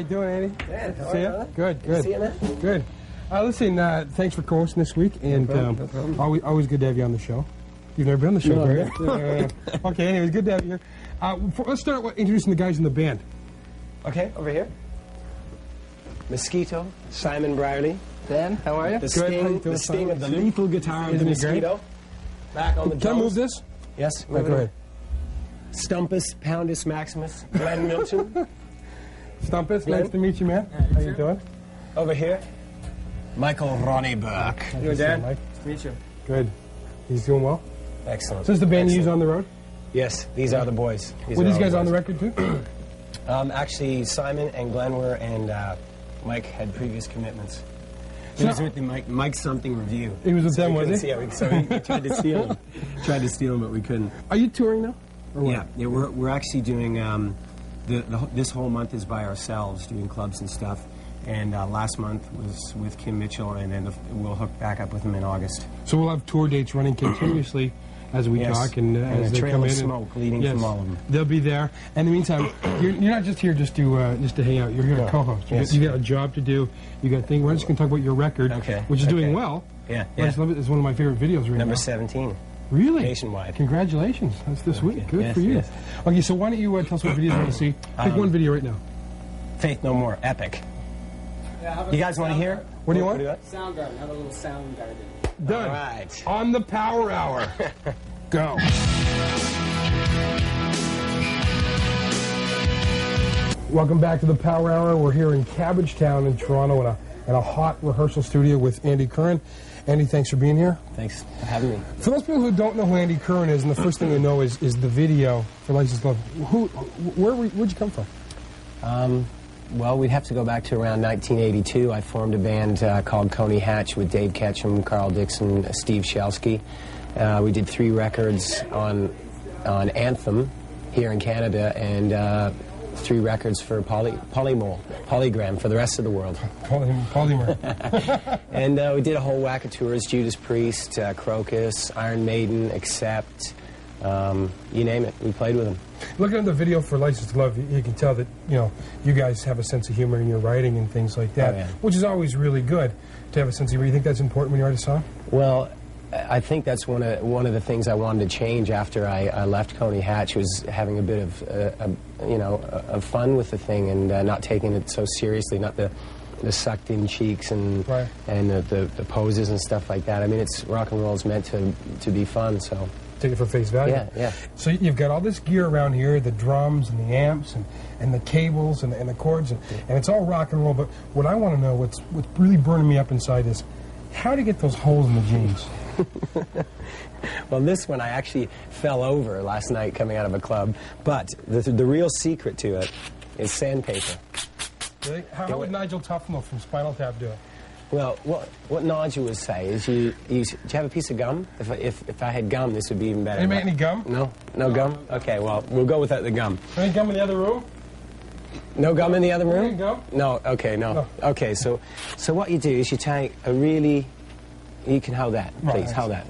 you doing, Andy? Yeah, see you? Good, good. See you, man. Good. Listen, thanks for co-hosting this week, and no problem. Always good to have you on the show. You've never been on the show, no, right? Okay, anyways, good to have you here. Let's start with introducing the guys in the band. Okay, over here. Mosquito, Simon Brierly. Dan, how are you? The sting of the lethal guitar of the Mosquito. Back on the drums. Can I move this? Yes, go ahead. Stumpus, Poundus, Maximus, Glenn Milton. Stumpus, nice to meet you, man. How you doing? Over here, Michael Ronnie Burke. You Dan? Nice to meet you. Good. He's doing well? Excellent. So is the band you use on the road? Yes, these are the boys. Were these guys on the record too? Actually, Simon and Glenn were, and Mike had previous commitments. He was with the Mike Something review. He was with them, was he? Yeah, so we tried to steal him. Tried to steal him, but we couldn't. Are you touring now? Yeah, we're actually doing, this whole month is by ourselves, doing clubs and stuff. And last month was with Kim Mitchell, and then we'll hook back up with him in August. So we'll have tour dates running continuously as we talk, and as they come in. Smoke leading from all of them. They'll be there. And in the meantime, you're not just here just to hang out. You're here to co-host. You got a job to do. You got things. We're just going to talk about your record, which is doing well. Yeah. It's one of my favorite videos right now. Number 17. Really? Nationwide. Congratulations. That's this week. Good for you. Yes. Okay, so why don't you tell us what videos you want to see? Pick one video right now. Faith No More. Epic. Yeah, you guys want to hear? What do you want? Soundgarden. Have a little Soundgarden. Done. All right. On the Power Hour. Go. Welcome back to the Power Hour. We're here in Cabbagetown in Toronto in a hot rehearsal studio with Andy Curran. Andy, thanks for being here. Thanks for having me. For those people who don't know who Andy Curran is, and the first thing they know is the video for License Love, where'd you come from? Well, we'd have to go back to around 1982. I formed a band called Coney Hatch with Dave Ketchum, Carl Dixon, Steve Shelsky. We did 3 records on Anthem here in Canada, and 3 records for Polygram for the rest of the world. Polymer. And we did a whole whack of tours: Judas Priest, Crocus, Iron Maiden, Accept, you name it. We played with them. Looking at the video for License to Love, you can tell that you guys have a sense of humor in your writing and things like that, which is always really good to have a sense of humor. You think that's important when you write a song? Well, I think that's one of the things I wanted to change after I left Coney Hatch, was having a bit of fun with the thing and not taking it so seriously, not the sucked in cheeks and the poses and stuff like that. I mean, rock and roll is meant to be fun, so. Take it for face value. Yeah. So you've got all this gear around here, the drums and the amps and the cables and the chords, and it's all rock and roll. But what I want to know, what's really burning me up inside is, how do you get those holes in the jeans? Well, this one I actually fell over last night coming out of a club. But the real secret to it is sandpaper. Really? How would Nigel Tufnell from Spinal Tap do it? Well, what Nigel would say is, do you have a piece of gum? If I had gum, this would be even better. Any gum? No gum? Okay, well, we'll go without the gum. Any gum in the other room? No gum in the other room? Any gum? No, okay, no. Okay, so what you do is you take you can hold that, please, hold that.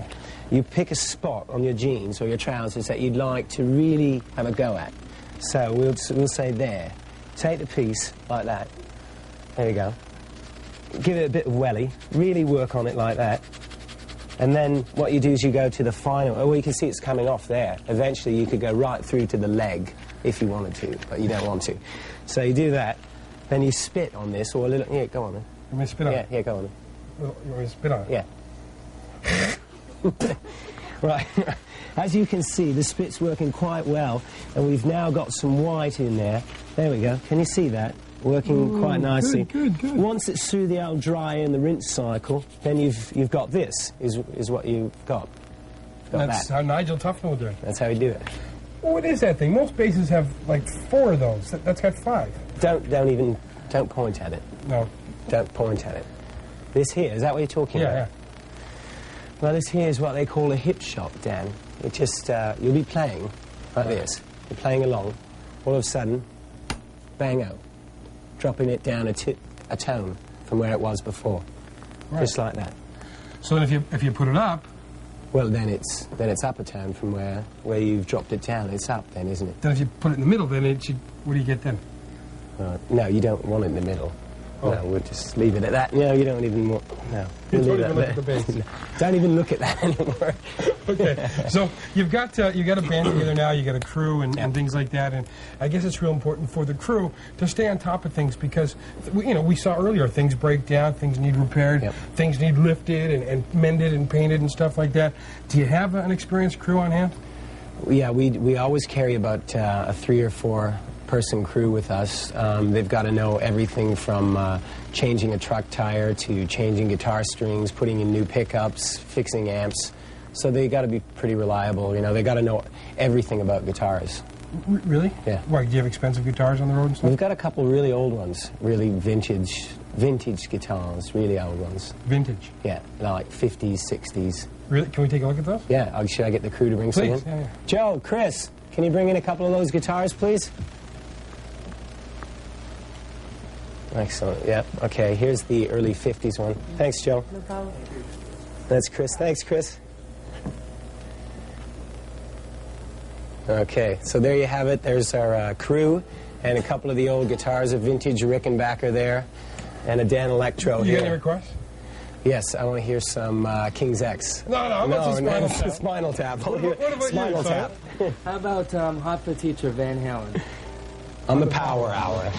You pick a spot on your jeans or your trousers that you'd like to really have a go at. So we'll say there. Take the piece like that. There you go. Give it a bit of welly, really work on it like that. And then what you do is you go to the final, well, you can see it's coming off there. Eventually you could go right through to the leg if you wanted to, but you don't want to. So you do that, then you spit on this, or a little, yeah, go on then. You want me to spit on it? Yeah, go on then. You want me to spit on it? Yeah. Right. As you can see, the spit's working quite well, and we've now got some white in there. There we go. Can you see that? Working quite nicely. Good. Once it's through the old dry and the rinse cycle, then you've got this, is what you've got. That's how Nigel Tufnell would do it. That's how you do it. Well, what is that thing? Most basses have like 4 of those. That's got 5. Don't point at it. No. Don't point at it. This here, is that what you're talking about? Yeah. Well, this here is what they call a hip shot, Dan. It just, you'll be playing like this. You're playing along. All of a sudden, bang out. Dropping it down a tone from where it was before. Right. Just like that. So if you put it up... Well, then it's up a tone from where you've dropped it down. It's up then, isn't it? Then if you put it in the middle, then what do you get then? No, you don't want it in the middle. Oh. No, we'll just leave it at that. No, you don't even want... No. You We'll don't leave even that look at the there. bass. Don't even look at that anymore. Okay, so you've got a band together now. You got a crew and things like that, and I guess it's real important for the crew to stay on top of things because we saw earlier things break down, things need repaired, Yep. things need lifted and mended and painted and stuff like that. Do you have an experienced crew on hand? Yeah, we always carry about a 3 or 4 person crew with us. They've got to know everything from changing a truck tire to changing guitar strings, putting in new pickups, fixing amps. So they got to be pretty reliable. They got to know everything about guitars. Really? Yeah. Why, do you have expensive guitars on the road and stuff? We've got a couple really old ones, really vintage guitars, really old ones. Vintage. Yeah, they're like 50s, 60s. Really? Can we take a look at those? Yeah, should I get the crew to bring some in? Please, yeah. Joe, Chris, can you bring in a couple of those guitars, please? Excellent, yeah. Okay, here's the early 50s one. Thanks, Joe. No problem. That's Chris. Thanks, Chris. Okay, so there you have it. There's our crew and a couple of the old guitars, a vintage Rickenbacker there, and a Dan Electro You here. got any requests? Yes, I want to hear some King's X. No, how about some Spinal Tap? Spinal Tap. What about Spinal you, Tap. How about Hot for Teacher Van Halen? On the Power Hour.